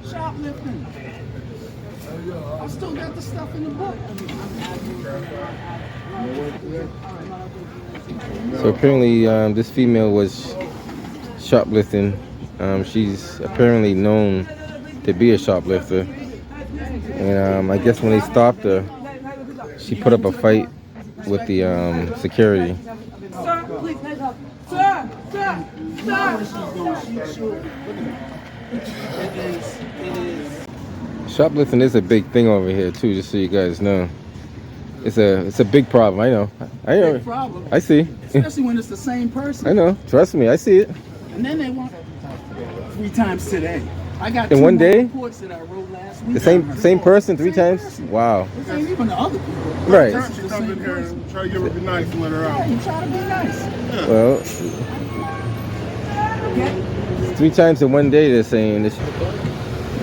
Shoplifting. I still got the stuff in the book. So apparently this female was shoplifting. She's apparently known to be a shoplifter. And I guess when they stopped her, she put up a fight with the security. Shoplifting is a big thing over here too, just so you guys know. It's a big problem. I know. Big problem. I see. Especially when it's the same person. I know. Trust me, I see it. And then they want 3 times today. I got in 2 one day reports that I wrote last week. The same person 3 times. Wow. This ain't even the other people. Right. She comes in here and try to give her be nice and let her out. Yeah, you try to be nice. Yeah. Well, 3 times in one day they're saying this.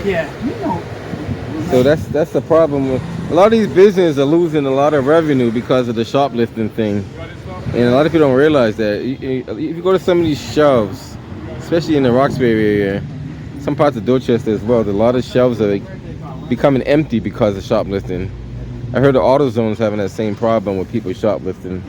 Yeah, you know. So that's the problem. A lot of these businesses are losing a lot of revenue because of the shoplifting thing, and a lot of people don't realize that. If you go to some of these shelves, especially in the Roxbury area, some parts of Dorchester as well, a lot of shelves are becoming empty because of shoplifting. I heard the AutoZone's having that same problem with people shoplifting.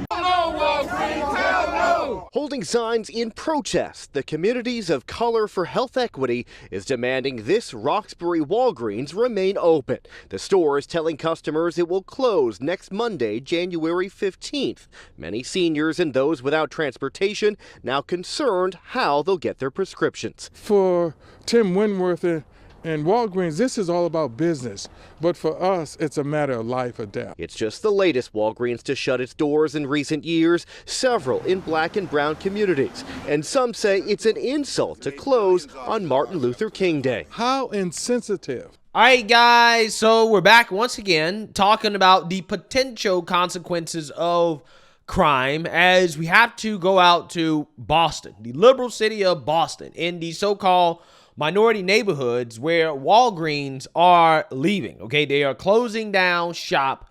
Holding signs in protest, the Communities of Color for Health Equity is demanding this Roxbury Walgreens remain open. The store is telling customers it will close next Monday, January 15th. Many seniors and those without transportation now concerned how they'll get their prescriptions. For Tim Winworth and Walgreens, this is all about business, but for us, it's a matter of life or death. It's just the latest Walgreens to shut its doors in recent years, several in black and brown communities. And some say it's an insult to close on Martin Luther King Day. How insensitive. All right, guys, so we're back once again talking about the potential consequences of crime as we have to go out to Boston, the liberal city of Boston, in the so-called minority neighborhoods where Walgreens are leaving. Okay, they are closing down shop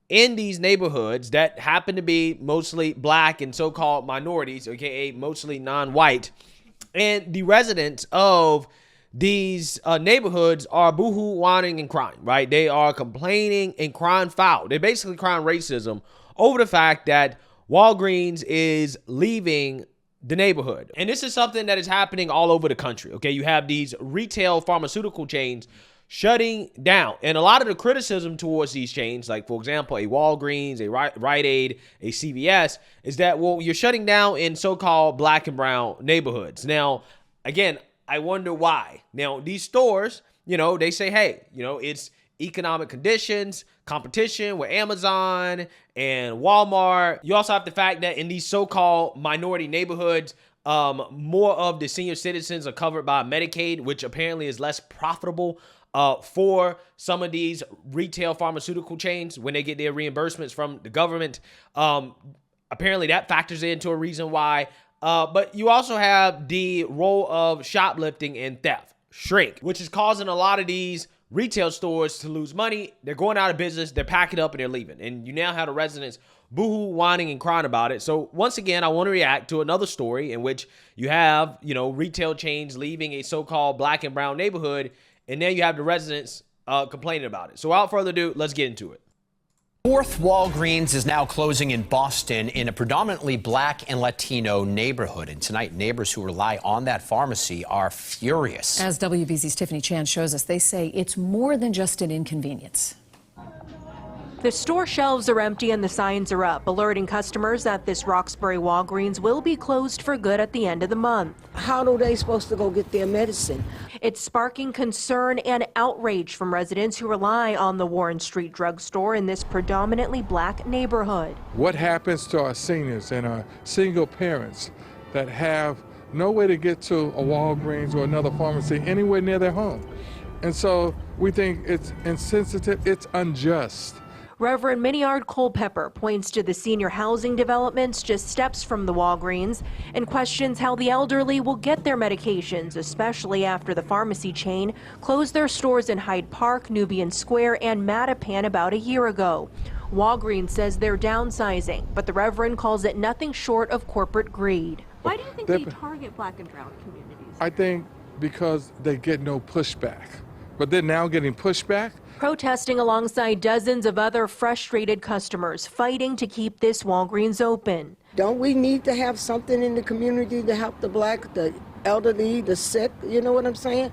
in these neighborhoods that happen to be mostly black and so-called minorities, aka mostly non-white. And the residents of these neighborhoods are boohoo, whining, and crying, right? They are complaining and crying foul. They're basically crying racism over the fact that Walgreens is leaving the neighborhood. And this is something that is happening all over the country. Okay, you have these retail pharmaceutical chains shutting down. And a lot of the criticism towards these chains, like for example, a Walgreens, a Rite Aid, a CVS, is that, well, you're shutting down in so-called black and brown neighborhoods. Now, again, I wonder why. Now, these stores, you know, they say, hey, you know, it's economic conditions, competition with Amazon and Walmart. You also have the fact that in these so-called minority neighborhoods, more of the senior citizens are covered by Medicaid, which apparently is less profitable for some of these retail pharmaceutical chains when they get their reimbursements from the government. Apparently that factors into a reason why. But you also have the role of shoplifting and theft shrink, which is causing a lot of these retail stores to lose money. They're going out of business. They're packing up and they're leaving. And you now have the residents boohoo, whining, and crying about it. So once again, I want to react to another story in which you have, you know, retail chains leaving a so-called black and brown neighborhood. And then you have the residents complaining about it. So without further ado, let's get into it. Fourth Walgreens is now closing in Boston in a predominantly black and Latino neighborhood. And tonight, neighbors who rely on that pharmacy are furious. As WBZ's Tiffany Chan shows us, they say it's more than just an inconvenience. The store shelves are empty and the signs are up, alerting customers that this Roxbury Walgreens will be closed for good at the end of the month. How are they supposed to go get their medicine? It's sparking concern and outrage from residents who rely on the Warren Street drugstore in this predominantly black neighborhood. What happens to our seniors and our single parents that have no way to get to a Walgreens or another pharmacy anywhere near their home? And so we think it's insensitive, it's unjust. Reverend Miniard Culpepper points to the senior housing developments just steps from the Walgreens and questions how the elderly will get their medications, especially after the pharmacy chain closed their stores in Hyde Park, Nubian Square, and Mattapan about a year ago. Walgreens says they're downsizing, but the Reverend calls it nothing short of corporate greed. Why do you think they target black and brown communities? I think because they get no pushback. But they're now getting pushback. Protesting alongside dozens of other frustrated customers fighting to keep this Walgreens open. Don't we need to have something in the community to help the black, the elderly, the sick? You know what I'm saying?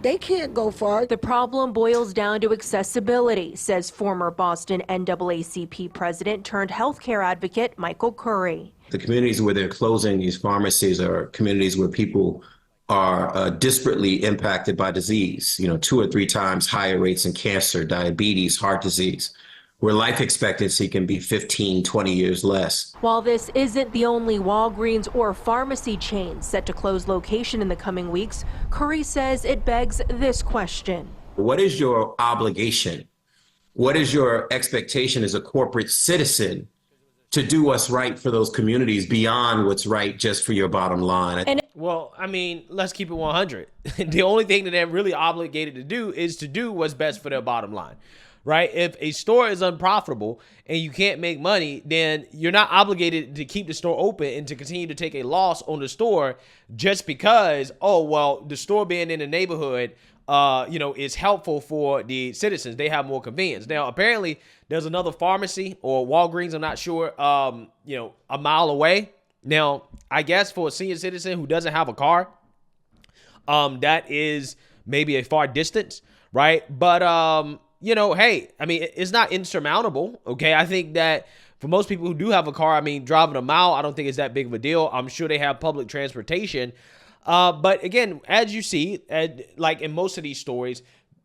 They can't go far. The problem boils down to accessibility, says former Boston NAACP president turned healthcare advocate Michael Curry. The communities where they're closing these pharmacies are communities where people are disparately impacted by disease, 2 or 3 times higher rates in cancer, diabetes, heart disease, where life expectancy can be 15, 20 years less. While this isn't the only Walgreens or pharmacy chain set to close location in the coming weeks, Curry says it begs this question. What is your obligation? What is your expectation as a corporate citizen to do what's right for those communities beyond what's right just for your bottom line? Well, I mean, let's keep it 100. The only thing that they're really obligated to do is to do what's best for their bottom line, right? If a store is unprofitable and you can't make money, then you're not obligated to keep the store open and to continue to take a loss on the store just because, the store being in the neighborhood, is helpful for the citizens. They have more convenience. Now, apparently, there's another pharmacy or Walgreens, I'm not sure, a mile away. Now, I guess for a senior citizen who doesn't have a car, that is maybe a far distance, right? But, hey, I mean, it's not insurmountable, okay? I think that for most people who do have a car, I mean, driving a mile, I don't think it's that big of a deal. I'm sure they have public transportation. But again, as you see, like in most of these stories,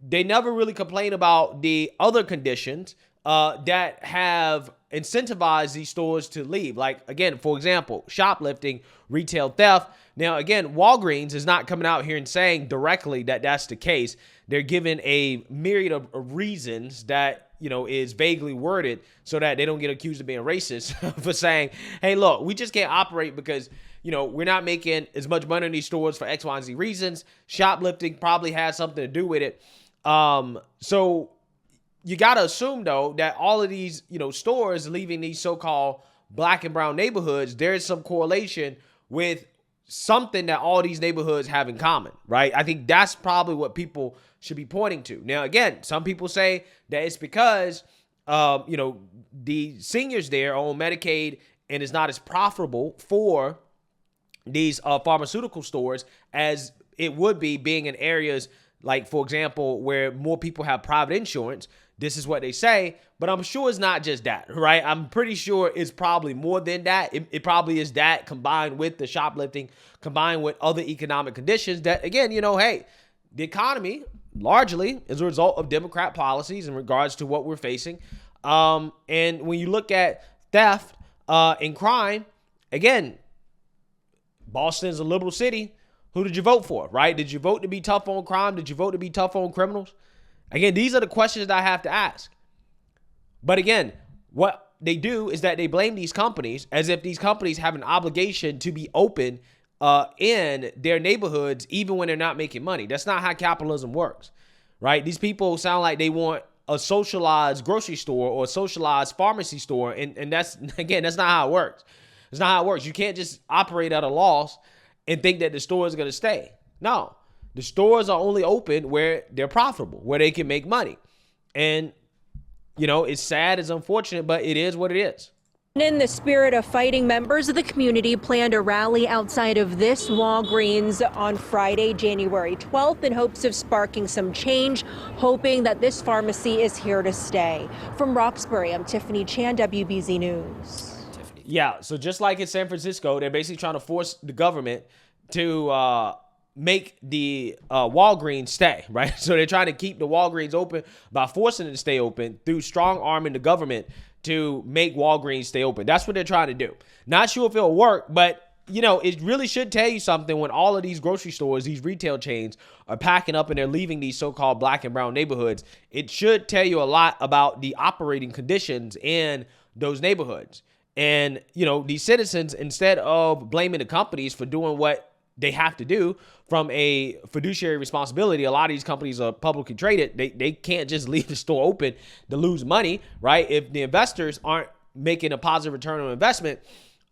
they never really complain about the other conditions that have incentivized these stores to leave. Like, again, for example, shoplifting, retail theft. Now, again, Walgreens is not coming out here and saying directly that that's the case. They're given a myriad of reasons that, is vaguely worded so that they don't get accused of being racist for saying, hey, look, we just can't operate because, we're not making as much money in these stores for X, Y, and Z reasons. Shoplifting probably has something to do with it. So you got to assume, though, that all of these, stores leaving these so-called black and brown neighborhoods, there is some correlation with something that all these neighborhoods have in common, right? I think that's probably what people should be pointing to. Now, again, some people say that it's because, the seniors there are on Medicaid and it's not as profitable for these pharmaceutical stores as it would be being in areas like, for example, where more people have private insurance. This is what they say, but I'm sure it's not just that, right? I'm pretty sure it's probably more than that. It probably is that combined with the shoplifting, combined with other economic conditions that, again, hey, the economy largely is a result of Democrat policies in regards to what we're facing. And when you look at theft and crime, again, Boston's a liberal city. Who did you vote for, right? Did you vote to be tough on crime? Did you vote to be tough on criminals? Again, these are the questions that I have to ask. But again, what they do is that they blame these companies as if these companies have an obligation to be open in their neighborhoods even when they're not making money. That's not how capitalism works, right? These people sound like they want a socialized grocery store or a socialized pharmacy store, and that's, again, that's not how it works. It's not how it works. You can't just operate at a loss and think that the store is going to stay. No, the stores are only open where they're profitable, where they can make money. And, it's sad, it's unfortunate, but it is what it is. In the spirit of fighting, members of the community planned a rally outside of this Walgreens on Friday, January 12th, in hopes of sparking some change, hoping that this pharmacy is here to stay. From Roxbury, I'm Tiffany Chan, WBZ News. Yeah, so just like in San Francisco, they're basically trying to force the government to make the Walgreens stay, right? So they're trying to keep the Walgreens open by forcing it to stay open through strong arming the government to make Walgreens stay open. That's what they're trying to do. Not sure if it'll work, but, it really should tell you something when all of these grocery stores, these retail chains are packing up and they're leaving these so-called black and brown neighborhoods. It should tell you a lot about the operating conditions in those neighborhoods. And, these citizens, instead of blaming the companies for doing what they have to do from a fiduciary responsibility, a lot of these companies are publicly traded. They can't just leave the store open to lose money, right? If the investors aren't making a positive return on investment,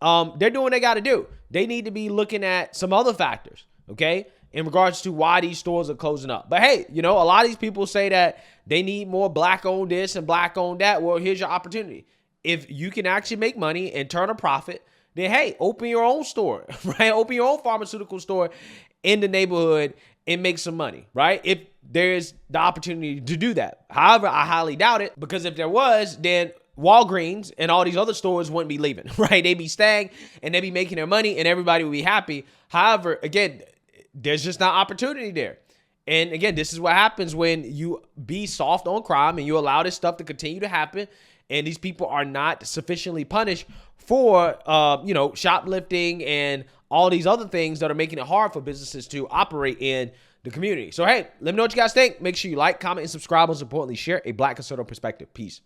they're doing what they got to do. They need to be looking at some other factors, okay? in regards to why these stores are closing up. But hey, you know, a lot of these people say that they need more black-owned this and black-owned that. Well, here's your opportunity. If you can actually make money and turn a profit, then hey, open your own store, right? Open your own pharmaceutical store in the neighborhood and make some money, right? If there's the opportunity to do that. However, I highly doubt it, because if there was, then Walgreens and all these other stores wouldn't be leaving, right? They'd be staying and they'd be making their money and everybody would be happy. However, again, there's just not opportunity there. And again, this is what happens when you be soft on crime and you allow this stuff to continue to happen, and these people are not sufficiently punished for, you know, shoplifting and all these other things that are making it hard for businesses to operate in the community. So, hey, let me know what you guys think. Make sure you like, comment, and subscribe. Most importantly, share a Black conservative perspective. Peace.